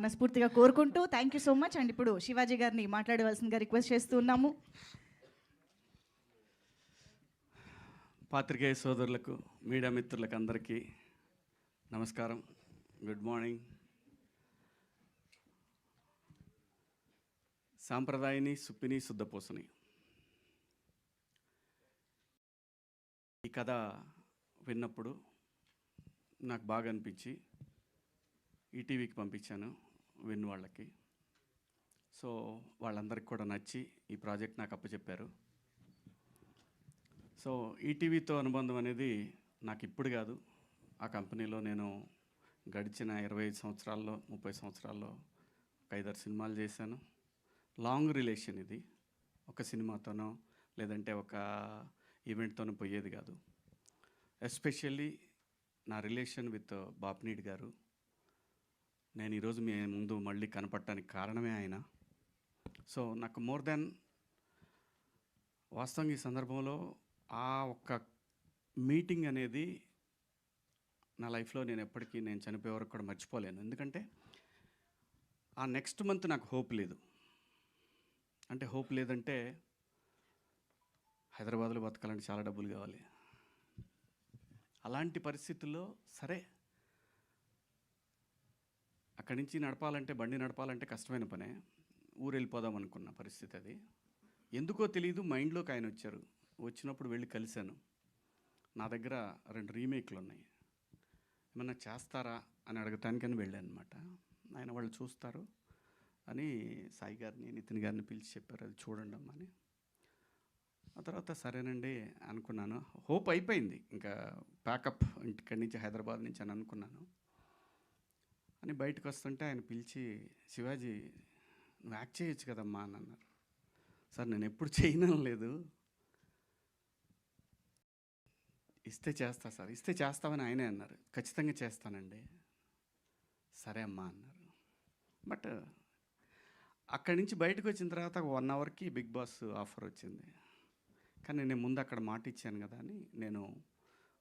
మనస్ఫూర్తిగా కోరుకుంటూ thank you so much. And ఇప్పుడు శివాజీ గారిని మాట్లాడవలసిందిగా రిక్వెస్ట్ చేస్తున్నాము. పాత్రికేయ సోదరులకు, మీడియా మిత్రులకు అందరికీ నమస్కారం, గుడ్ మార్నింగ్. సాంప్రదాయని సుప్పిని శుద్ధపూసని ఈ కథ విన్నప్పుడు నాకు బాగా అనిపించి ఈటీవీకి పంపించాను విన్ వాళ్ళకి. సో వాళ్ళందరికీ కూడా నచ్చి ఈ ప్రాజెక్ట్ నాకు అప్పచెప్పారు. సో ఈటీవీతో అనుబంధం అనేది నాకు ఇప్పుడు కాదు, ఆ కంపెనీలో నేను గడిచిన 25 సంవత్సరాల్లో 30 సంవత్సరాల్లో ఒక 5-6 సినిమాలు చేశాను. లాంగ్ రిలేషన్ ఇది, ఒక సినిమాతోనో లేదంటే ఒక ఈవెంట్తోనో పోయేది కాదు. ఎస్పెషల్లీ నా రిలేషన్ విత్ బాపినీడి గారు, నేను ఈరోజు మీ ముందు మళ్ళీ కనపడటానికి కారణమే ఆయన. సో నాకు మోర్ దెన్ వాస్తవంగా ఈ సందర్భంలో ఆ ఒక్క మీటింగ్ అనేది నా లైఫ్లో నేను ఎప్పటికీ నేను చనిపోయే వరకు కూడా మర్చిపోలేను. ఎందుకంటే ఆ నెక్స్ట్ మంత్ నాకు హోప్ లేదు. అంటే హోప్ లేదంటే హైదరాబాద్లో బతకాలంటే చాలా డబ్బులు కావాలి. అలాంటి పరిస్థితుల్లో సరే అక్కడి నుంచి నడపాలంటే, బండి నడపాలంటే కష్టమైన పనే. ఊరు వెళ్ళిపోదాం అనుకున్న పరిస్థితి అది. ఎందుకో తెలియదు, మైండ్లోకి ఆయన వచ్చారు. వచ్చినప్పుడు వెళ్ళి కలిశాను. నా దగ్గర 2 రీమేక్లు ఉన్నాయి, ఏమన్నా చేస్తారా అని అడగటానికని వెళ్ళాను అనమాట. ఆయన వాళ్ళు చూస్తారు అని సాయి గారిని, నితిన్ గారిని పిలిచి చెప్పారు, అది చూడండి అమ్మా అని. ఆ తర్వాత సరేనండి అనుకున్నాను. హోప్ అయిపోయింది, ఇంకా ప్యాకప్ ఇంటిక్కడి నుంచి హైదరాబాద్ నుంచి అని అనుకున్నాను. అని బయటకు వస్తుంటే ఆయన పిలిచి, శివాజీ నువ్వు యాక్ట్ చేయొచ్చు కదమ్మా అని అన్నారు. సార్ నేను ఎప్పుడు చేయడం లేదు, ఇస్తే చేస్తా సార్, ఇస్తే చేస్తామని ఆయనే అన్నారు. ఖచ్చితంగా చేస్తానండి, సరే అమ్మా అన్నారు. బట్ అక్కడి నుంచి బయటకు వచ్చిన తర్వాత 1 అవర్కి బిగ్ బాస్ ఆఫర్ వచ్చింది. కానీ నేను ముందు అక్కడ మాట ఇచ్చాను కదా అని నేను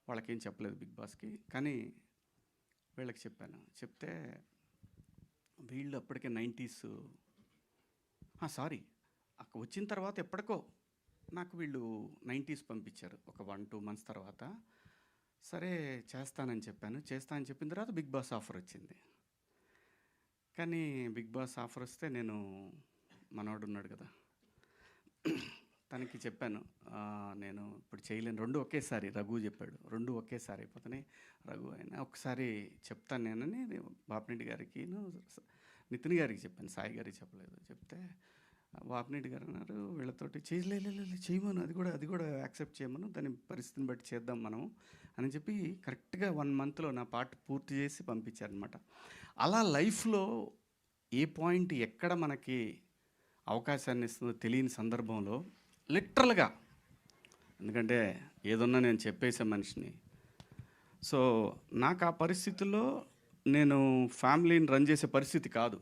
వాళ్ళకేం చెప్పలేదు బిగ్ బాస్కి. కానీ వీళ్ళకి చెప్పాను. చెప్తే వీళ్ళు అప్పటికే 90s, సారీ అక్కడ వచ్చిన తర్వాత ఎప్పటికో నాకు వీళ్ళు 90s పంపించారు ఒక 1-2 మంత్స్ తర్వాత. సరే చేస్తానని చెప్పాను. చేస్తానని చెప్పిన తర్వాత బిగ్ బాస్ ఆఫర్ వచ్చింది. కానీ బిగ్ బాస్ ఆఫర్ వస్తే నేను, మనవాడు ఉన్నాడు కదా, తనకి చెప్పాను నేను ఇప్పుడు చేయలేను, 2 ఒకేసారి. రఘు చెప్పాడు 2 ఒకేసారి అయిపోతున్నాయి. రఘు అయినా ఒకసారి చెప్తాను నేనని బాపినీడి గారికి, నితిన్ గారికి చెప్పాను, సాయి గారికి చెప్పలేదు. చెప్తే బాపినీడి గారు అన్నారు వీళ్ళతోటి చేయమను, అది కూడా యాక్సెప్ట్ చేయమను, దాని పరిస్థితిని బట్టి చేద్దాం మనం అని చెప్పి కరెక్ట్గా 1 మంత్లో నా పార్ట్ పూర్తి చేసి పంపించారనమాట. అలా లైఫ్లో ఏ పాయింట్ ఎక్కడ మనకి అవకాశాన్ని ఇస్తుందో తెలియని సందర్భంలో లిటరల్గా, ఎందుకంటే ఏదన్నా నేను చెప్పేసే మనిషిని. సో నాకు ఆ పరిస్థితుల్లో నేను ఫ్యామిలీని రన్ చేసే పరిస్థితి కాదు,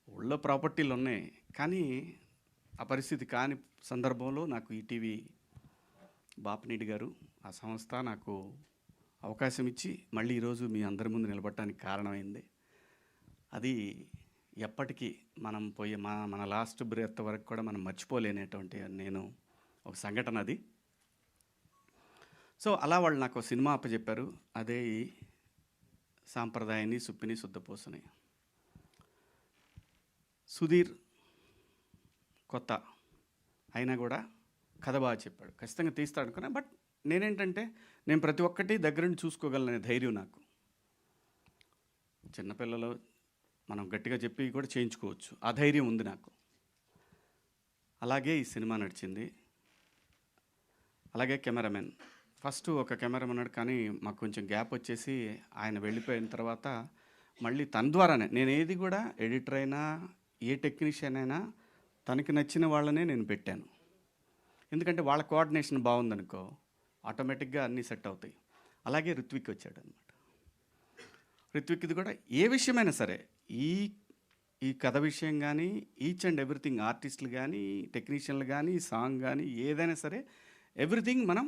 ఊళ్ళో ప్రాపర్టీలు ఉన్నాయి, కానీ ఆ పరిస్థితి కాని సందర్భంలో నాకు ఈటీవీ బాపినీడి గారు, ఆ సంస్థ నాకు అవకాశం ఇచ్చి మళ్ళీ ఈరోజు మీ అందరి ముందు నిలబడటానికి కారణమైంది. అది ఎప్పటికీ మనం పోయే మన లాస్ట్ బ్రెత్ వరకు కూడా మనం మర్చిపోలేనటువంటి నేను ఒక సంఘటన అది. సో అలా వాళ్ళు నాకు సినిమా అప్పచెప్పారు, అదే ఈ సాంప్రదాయాన్ని సుప్పిని శుద్ధపూసని. సుధీర్ కొత్త అయినా కూడా కథ బాగా చెప్పాడు, ఖచ్చితంగా తీస్తాడు అనుకున్నా. బట్ నేనేంటంటే నేను ప్రతి ఒక్కటి దగ్గరుండి చూసుకోగలనే ధైర్యం నాకు. చిన్నపిల్లలు మనం గట్టిగా చెప్పి కూడా చేయించుకోవచ్చు, ఆ ధైర్యం ఉంది నాకు. అలాగే ఈ సినిమా నడిచింది. అలాగే కెమెరామెన్, ఫస్ట్ ఒక కెమెరామెన్ ఉన్నాడు, కానీ మాకు కొంచెం గ్యాప్ వచ్చేసి ఆయన వెళ్ళిపోయిన తర్వాత మళ్ళీ తన ద్వారానే నేను ఏది కూడా, ఎడిటర్ అయినా ఏ టెక్నీషియన్ అయినా తనకి నచ్చిన వాళ్ళనే నేను పెట్టాను. ఎందుకంటే వాళ్ళ కోఆర్డినేషన్ బాగుందనుకో ఆటోమేటిక్గా అన్నీ సెట్ అవుతాయి. అలాగే రిత్విక్ వచ్చాడు అనమాట. రిత్విక్ది కూడా ఏ విషయమైనా సరే, ఈ కథ విషయం కానీ, ఈచ్ అండ్ ఎవ్రీథింగ్, ఆర్టిస్టులు కానీ, టెక్నీషియన్లు కానీ, సాంగ్ కానీ, ఏదైనా సరే ఎవ్రీథింగ్ మనం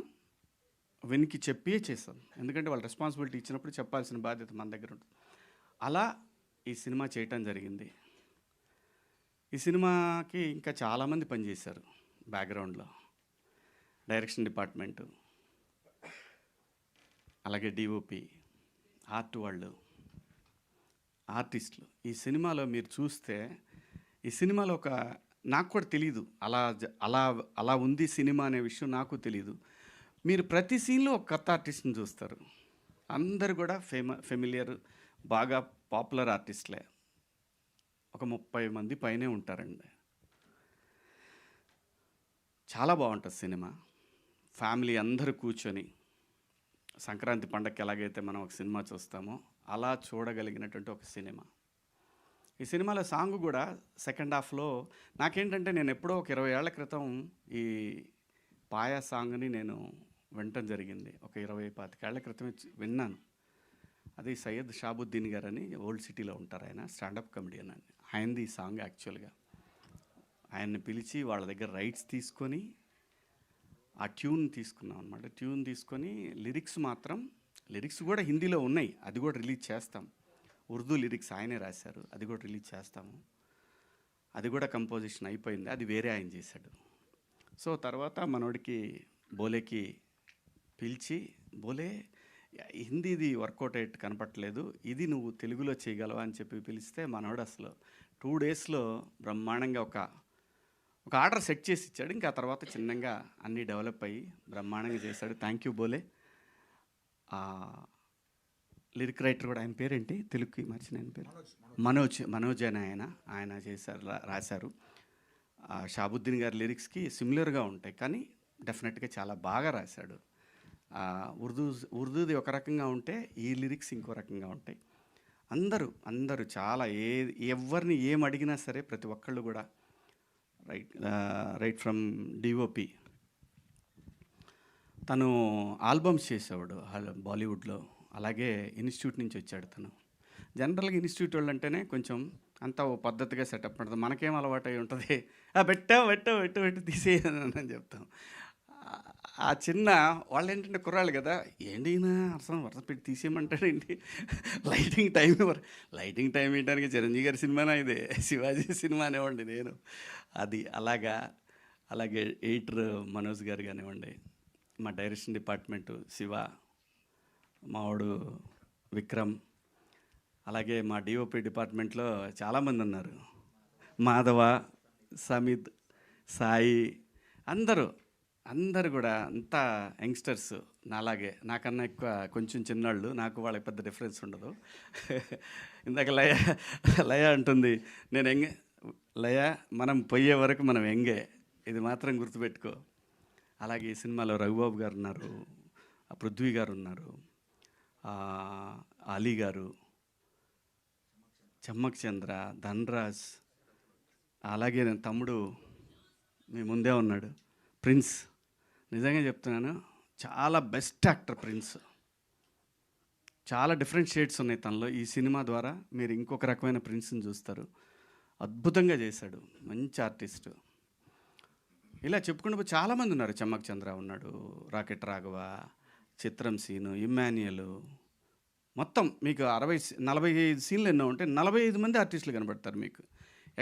వినికి చెప్పే చేస్తాం. ఎందుకంటే వాళ్ళు రెస్పాన్సిబిలిటీ ఇచ్చినప్పుడు చెప్పాల్సిన బాధ్యత మన దగ్గర ఉంటుంది. అలా ఈ సినిమా చేయటం జరిగింది. ఈ సినిమాకి ఇంకా చాలామంది పనిచేశారు బ్యాక్గ్రౌండ్లో. డైరెక్షన్ డిపార్ట్మెంటు, అలాగే డిఓపి, ఆర్ట్ వాళ్ళు, ఆర్టిస్టులు. ఈ సినిమాలో మీరు చూస్తే ఈ సినిమాలో నాకు కూడా తెలీదు అలా అలా ఉంది సినిమా అనే విషయం నాకు తెలీదు. మీరు ప్రతి సీన్లో ఒక కొత్త ఆర్టిస్ట్ని చూస్తారు. అందరు కూడా ఫెమిలియర్, బాగా పాపులర్ ఆర్టిస్టులే. ఒక 30 మంది పైనే ఉంటారండి. చాలా బాగుంటుంది సినిమా. ఫ్యామిలీ అందరూ కూర్చొని సంక్రాంతి పండగకి ఎలాగైతే మనం ఒక సినిమా చూస్తామో అలా చూడగలిగినటువంటి ఒక సినిమా. ఈ సినిమాలో సాంగ్ కూడా సెకండ్ హాఫ్లో నాకేంటంటే, నేను ఎప్పుడో ఒక 20 ఏళ్ల క్రితం ఈ పాయా సాంగ్ని నేను వినటం జరిగింది. ఒక 20-25 ఏళ్ల క్రితమే విన్నాను. అది సయ్యద్ షాబుద్దీన్ గారు అని ఓల్డ్ సిటీలో ఉంటారు. ఆయన స్టాండప్ కమెడియన్ అని. ఆయనది ఈ సాంగ్ యాక్చువల్గా. ఆయన్ని పిలిచి వాళ్ళ దగ్గర రైట్స్ తీసుకొని ఆ ట్యూన్ తీసుకున్నాం అనమాట. ట్యూన్ తీసుకొని లిరిక్స్ కూడా హిందీలో ఉన్నాయి. అది కూడా రిలీజ్ చేస్తాం. ఉర్దూ లిరిక్స్ ఆయనే రాశారు. అది కూడా రిలీజ్ చేస్తాము. అది కూడా కంపోజిషన్ అయిపోయింది. అది వేరే ఆయన చేశాడు. సో తర్వాత మనోడికి బోలేకి పిలిచి, బోలే హిందీది వర్కౌట్ అయ్యేట్టు కనపట్లేదు, ఇది నువ్వు తెలుగులో చేయగలవా అని చెప్పి పిలిస్తే మనోడు అసలు 2 డేస్లో బ్రహ్మాండంగా ఒక ఆర్డర్ సెట్ చేసి ఇచ్చాడు. ఇంకా ఆ తర్వాత చిన్నగా అన్నీ డెవలప్ అయ్యి బ్రహ్మాండంగా చేశాడు. థ్యాంక్ యూ బోలే. లిరిక్ రైటర్ కూడా, ఆయన పేరేంటి తెలుగుకి మర్చిన ఆయన పేరు? మనోజ్ అని ఆయన చేశారు, రాశారు. షాబుద్దీన్ గారి లిరిక్స్కి సిమిలర్గా ఉంటాయి, కానీ డెఫినెట్గా చాలా బాగా రాశాడు. ఉర్దూది ఒక రకంగా ఉంటే ఈ లిరిక్స్ ఇంకో రకంగా ఉంటాయి. అందరూ చాలా ఎవరిని ఏం అడిగినా సరే ప్రతి ఒక్కళ్ళు కూడా రైట్ ఫ్రమ్ డిఓపి. తను ఆల్బమ్స్ చేసేవాడు బాలీవుడ్లో. అలాగే ఇన్స్టిట్యూట్ నుంచి వచ్చాడు తను. జనరల్గా ఇన్స్టిట్యూట్ వాళ్ళు అంటేనే కొంచెం అంతా ఓ పద్ధతిగా సెటప్ ఉంటుంది. మనకేం అలవాటు అయి ఉంటుంది, పెట్టు తీసేయని చెప్తాం. ఆ చిన్న వాళ్ళు ఏంటంటే కుర్రాళ్ళు కదా, ఏంటి అసలు వరుస పెట్టి తీసేయమంటాడు ఏంటి, లైటింగ్ టైం ఇవ్వడానికి చిరంజీవి గారి సినిమానా ఇదే, శివాజీ సినిమా అనేవ్వండి నేను. అది అలాగే ఎడిటర్ మనోజ్ గారు కానివ్వండి, మా డైరెక్షన్ డిపార్ట్మెంటు శివ, మావాడు విక్రమ్, అలాగే మా డిఓపి డిపార్ట్మెంట్లో చాలామంది ఉన్నారు. మాధవ, సమిత్, సాయి, అందరూ కూడా అంతా యంగ్స్టర్స్. నాలాగే, నాకన్నా ఎక్కువ కొంచెం చిన్నాళ్ళు. నాకు వాళ్ళకి పెద్ద డిఫరెన్స్ ఉండదు. ఇందాక లయ అంటుంది, నేను ఎంగే లయ, మనం పోయే వరకు మనం ఎంగే, ఇది మాత్రం గుర్తుపెట్టుకో. అలాగే ఈ సినిమాలో రఘుబాబు గారు ఉన్నారు, పృథ్వీ గారు ఉన్నారు, అలీ గారు, చమ్మక్ చంద్ర, ధన్రాజ్, అలాగే నేను తమ్ముడు మీ ముందే ఉన్నాడు ప్రిన్స్. నిజంగా చెప్తున్నాను, చాలా బెస్ట్ యాక్టర్ ప్రిన్స్. చాలా డిఫరెంట్ షేడ్స్ ఉన్నాయి తనలో. ఈ సినిమా ద్వారా మీరు ఇంకొక రకమైన ప్రిన్స్ని చూస్తారు. అద్భుతంగా చేశాడు, మంచి ఆర్టిస్టు. ఇలా చెప్పుకుంటూ చాలామంది ఉన్నారు. చమ్మక్ చంద్ర ఉన్నాడు, రాకెట్ రాఘవ, చిత్రం సీను, ఇమ్మాన్యుయల్, మొత్తం మీకు 45 సీన్లు ఎన్నో ఉంటే 45 మంది ఆర్టిస్టులు కనబడతారు మీకు.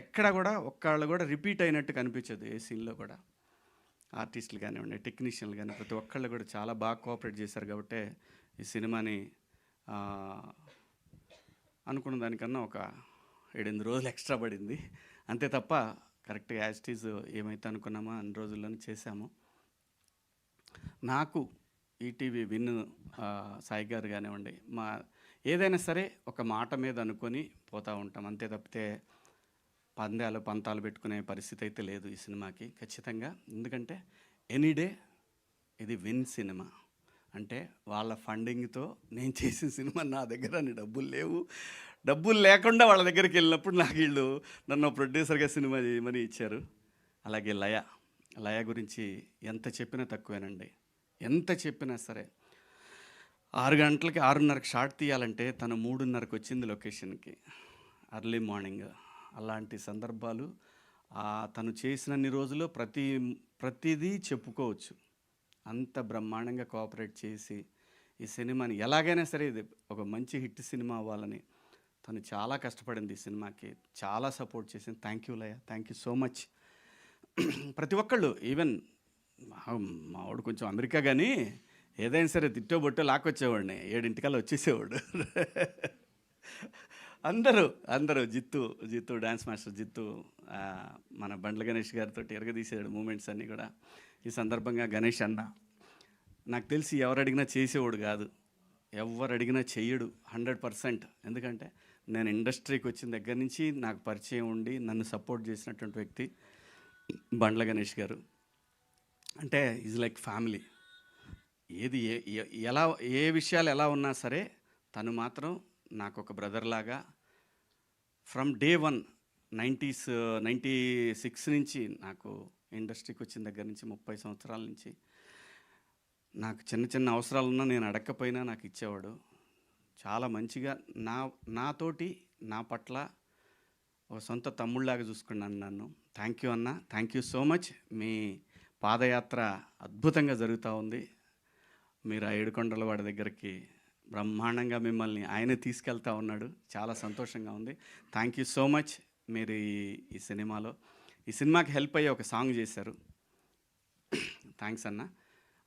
ఎక్కడ కూడా ఒక్కళ్ళు కూడా రిపీట్ అయినట్టు కనిపించదు ఏ సీన్లో కూడా. ఆర్టిస్టులు కానివ్వండి, టెక్నీషియన్లు కానీ ప్రతి ఒక్కళ్ళు కూడా చాలా బాగా కోఆపరేట్ చేశారు. కాబట్టి ఈ సినిమాని అనుకున్న దానికన్నా ఒక 7-8 రోజులు ఎక్స్ట్రా పడింది అంతే తప్ప, కరెక్ట్గా యాజ్ ఇట్ ఈజ్ ఏమైతే అనుకున్నామో అన్ని రోజుల్లోనే చేశాము. నాకు ఈటీవీ విన్ సాయి గారు కానివ్వండి, ఏదైనా సరే ఒక మాట మీద అనుకొని పోతూ ఉంటాం అంతే తప్పితే పంతాలు పెట్టుకునే పరిస్థితి అయితే లేదు ఈ సినిమాకి ఖచ్చితంగా. ఎందుకంటే ఎనీడే ఇది విన్ సినిమా అంటే వాళ్ళ ఫండింగ్తో నేను చేసిన సినిమా. నా దగ్గర డబ్బులు లేకుండా వాళ్ళ దగ్గరికి వెళ్ళినప్పుడు నాకు వీళ్ళు నన్ను ప్రొడ్యూసర్గా సినిమా చేయమని ఇచ్చారు. అలాగే లయ గురించి ఎంత చెప్పినా తక్కువేనండి. ఎంత చెప్పినా సరే 6 గంటలకి 6:30కి షార్ట్ తీయాలంటే తను 3:30కి వచ్చింది లొకేషన్కి, ఎర్లీ మార్నింగ్. అలాంటి సందర్భాలు తను చేసినన్ని రోజులు ప్రతిదీ చెప్పుకోవచ్చు. అంత బ్రహ్మాండంగా కోఆపరేట్ చేసి ఈ సినిమాని ఎలాగైనా సరే ఇది ఒక మంచి హిట్ సినిమా అవ్వాలని తను చాలా కష్టపడింది ఈ సినిమాకి, చాలా సపోర్ట్ చేసింది. Thank you Laya, thank you so much. ప్రతి ఒక్కళ్ళు ఈవెన్ మావాడు కొంచెం అమెరికా కానీ ఏదైనా సరే తిట్టో బొట్టో లాక్కొచ్చేవాడిని, 7 వచ్చేసేవాడు. అందరూ జిత్తు డ్యాన్స్ మాస్టర్ జిత్తు, మన బండ్ల గణేష్ గారితో ఎరగదీసాడు మూమెంట్స్ అన్నీ కూడా. ఈ సందర్భంగా గణేష్ అన్న నాకు తెలిసి ఎవరు అడిగినా చేసేవాడు కాదు, ఎవరు అడిగినా చెయ్యడు 100%. ఎందుకంటే నేను ఇండస్ట్రీకి వచ్చిన దగ్గర నుంచి నాకు పరిచయం ఉండి నన్ను సపోర్ట్ చేసినటువంటి వ్యక్తి బండ్ల గణేష్ గారు. అంటే ఈజ్ లైక్ ఫ్యామిలీ. ఏది ఎలా ఏ విషయాలు ఎలా ఉన్నా సరే తను మాత్రం నాకు ఒక బ్రదర్ లాగా ఫ్రమ్ డే 1 96 నుంచి నాకు ఇండస్ట్రీకి వచ్చిన దగ్గర నుంచి 30 సంవత్సరాల నుంచి నాకు చిన్న చిన్న అవసరాలున్నా నేను అడగకపోయినా నాకు ఇచ్చేవాడు. చాలా మంచిగా నాతోటి నా పట్ల ఒక సొంత తమ్ముళ్ళలాగా చూసుకున్నాను నన్ను. థ్యాంక్ యూ అన్న, థ్యాంక్ యూ సో మచ్. మీ పాదయాత్ర అద్భుతంగా జరుగుతూ ఉంది. మీరు ఆ ఏడుకొండల వాడి దగ్గరికి బ్రహ్మాండంగా మిమ్మల్ని ఆయనే తీసుకెళ్తా ఉన్నాడు. చాలా సంతోషంగా ఉంది. Thank you so much. మీరు ఈ సినిమాకి హెల్ప్ అయ్యే ఒక సాంగ్ చేశారు. థ్యాంక్స్ అన్న.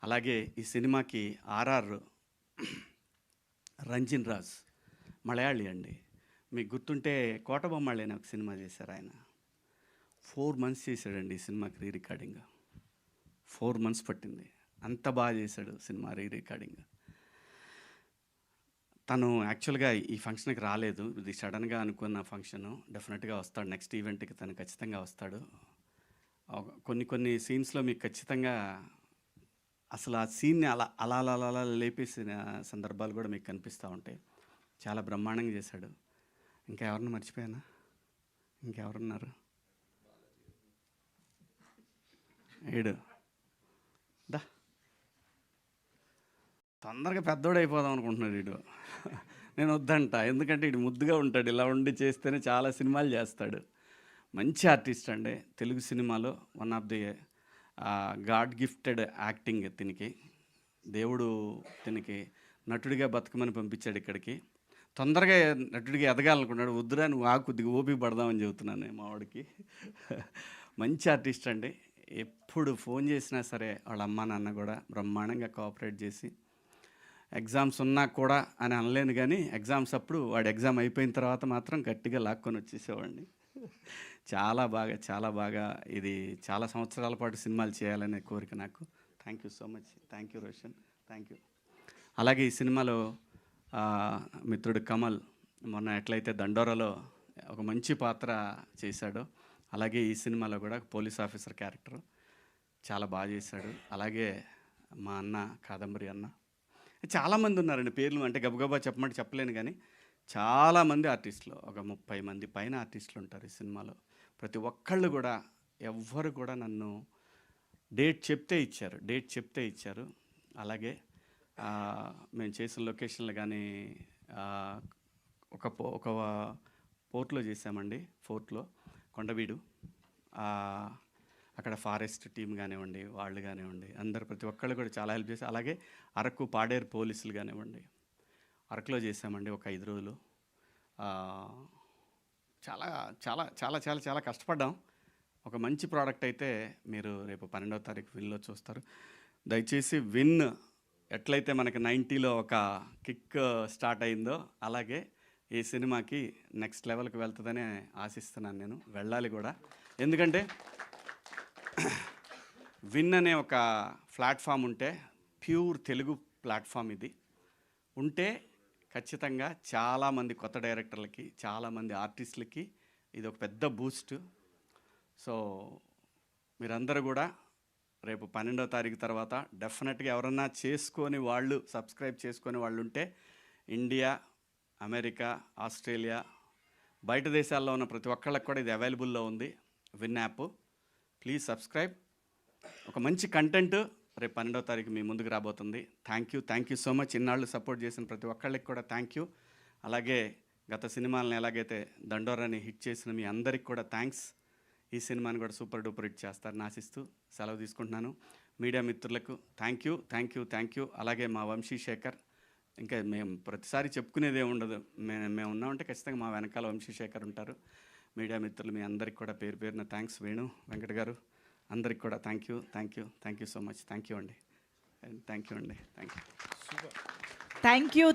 అలాగే ఈ సినిమాకి ఆర్ఆర్ రంజిన్ రాజ్ మలయాళీ అండి. మీకు గుర్తుంటే కోటబొమ్మాళి అనే ఒక సినిమా చేశారు ఆయన. 4 months చేశాడండి ఈ సినిమాకి రీ రికార్డింగ్. 4 months పట్టింది. అంత బాగా చేశాడు సినిమా రీ రికార్డింగ్. తను యాక్చువల్గా ఈ ఫంక్షన్కి రాలేదు, ఇది సడన్గా అనుకున్న ఫంక్షను. డెఫినెట్గా వస్తాడు, నెక్స్ట్ ఈవెంట్కి తను ఖచ్చితంగా వస్తాడు. కొన్ని సీన్స్లో మీకు ఖచ్చితంగా అసలు ఆ సీన్ని అలా లేపేసిన సందర్భాలు కూడా మీకు కనిపిస్తూ ఉంటాయి. చాలా బ్రహ్మాండంగా చేశాడు. ఇంకా ఎవరన్నా మర్చిపోయానా? ఇంకెవరున్నారు? ఏడు దా తొందరగా పెద్దోడు అయిపోదాం అనుకుంటున్నాడు వీడు. నేను వద్దంట, ఎందుకంటే వీడు ముద్దుగా ఉంటాడు, ఇలా ఉండి చేస్తేనే చాలా సినిమాలు చేస్తాడు. మంచి ఆర్టిస్ట్ అండి. తెలుగు సినిమాలో one of the god gifted acting. తినికి దేవుడు తినికి నటుడిగా బతకమని పంపించాడు ఇక్కడికి. తొందరగా నటుడిగా ఎదగాలనుకున్నాడు. వద్దురా నువ్వు కొద్దిగా ఓపిక పడదామని చెబుతున్నాను మా వాడికి. మంచి ఆర్టిస్ట్ అండి. ఎప్పుడు ఫోన్ చేసినా సరే వాళ్ళ అమ్మ నాన్న కూడా బ్రహ్మాండంగా కోఆపరేట్ చేసి, ఎగ్జామ్స్ ఉన్నా కూడా అని అనలేను కానీ ఎగ్జామ్స్ అప్పుడు వాడు ఎగ్జామ్ అయిపోయిన తర్వాత మాత్రం గట్టిగా లాక్కొని వచ్చేసేవాడిని. చాలా బాగా ఇది చాలా సంవత్సరాల పాటు సినిమాలు చేయాలనే కోరిక నాకు. Thank you so much. Thank you Roshan, thank you. అలాగే ఈ సినిమాలో మిత్రుడు కమల్ మొన్న ఎట్లయితే దండోరాలో ఒక మంచి పాత్ర చేశాడో, అలాగే ఈ సినిమాలో కూడా పోలీస్ ఆఫీసర్ క్యారెక్టర్ చాలా బాగా చేశాడు. అలాగే మా అన్న కాదంబరి అన్న, చాలామంది ఉన్నారండి. పేర్లు అంటే గబగబా చెప్పమంటే చెప్పలేను కానీ చాలామంది ఆర్టిస్టులు, ఒక 30 మంది పైన ఆర్టిస్టులు ఉంటారు ఈ సినిమాలో. ప్రతి ఒక్కళ్ళు కూడా ఎవ్వరు కూడా నన్ను డేట్ చెప్తే ఇచ్చారు. అలాగే మేము చేసిన లొకేషన్లు కానీ ఒక పోర్ట్లో చేసామండి. ఫోర్ట్లో కొండవీడు, అక్కడ ఫారెస్ట్ టీం కానివ్వండి, వాళ్ళు కానివ్వండి, అందరు ప్రతి ఒక్కళ్ళు కూడా చాలా హెల్ప్ చేశారు. అలాగే అరకు పాడేరు పోలీసులు కానివ్వండి, అరకులో చేసామండి ఒక 5 రోజులు. చాలా చాలా చాలా చాలా చాలా కష్టపడ్డాం. ఒక మంచి ప్రోడక్ట్ అయితే మీరు రేపు 12వ తారీఖు విన్లో చూస్తారు. దయచేసి విన్ ఎట్లయితే మనకి 90లో ఒక కిక్ స్టార్ట్ అయిందో అలాగే ఈ సినిమాకి నెక్స్ట్ లెవెల్కి వెళ్తుందని ఆశిస్తున్నాను. నేను వెళ్ళాలి కూడా. ఎందుకంటే విన్ అనే ఒక ప్లాట్ఫామ్ ఉంటే, ప్యూర్ తెలుగు ప్లాట్ఫామ్ ఇది ఉంటే ఖచ్చితంగా చాలామంది కొత్త డైరెక్టర్లకి, చాలామంది ఆర్టిస్టులకి ఇది ఒక పెద్ద బూస్ట్. సో మీరందరూ కూడా రేపు 12వ తారీఖు తర్వాత డెఫినెట్గా ఎవరన్నా సబ్స్క్రైబ్ చేసుకొని వాళ్ళు ఉంటే ఇండియా, అమెరికా, ఆస్ట్రేలియా, బయట దేశాల్లో ఉన్న ప్రతి ఒక్కళ్ళకి కూడా ఇది అవైలబుల్లో ఉంది. Win app, please subscribe. ఒక మంచి కంటెంట్ రేపు 12వ తారీఖు మీ ముందుకు రాబోతుంది. Thank you so much. ఇన్నాళ్ళు సపోర్ట్ చేసిన ప్రతి ఒక్కళ్ళకి కూడా థ్యాంక్ యూ. అలాగే గత సినిమాలను ఎలాగైతే దండోరాని హిట్ చేసిన మీ అందరికి కూడా థ్యాంక్స్. ఈ సినిమాని కూడా సూపర్ డూపర్ హిట్ చేస్తారని ఆశిస్తూ సెలవు తీసుకుంటున్నాను. మీడియా మిత్రులకు థ్యాంక్ యూ. అలాగే మా వంశీ శేఖర్ ఇంకా మేము ప్రతిసారి చెప్పుకునేది ఏమి ఉండదు. మేము ఉన్నామంటే ఖచ్చితంగా మా వెనకాల వంశీశేఖర్ ఉంటారు. మీడియా మిత్రులు మీ అందరికి కూడా పేరు పేరున థ్యాంక్స్. వేణు వెంకట్ గారు అందరికి కూడా thank you so much. Thank you అండి. Thank you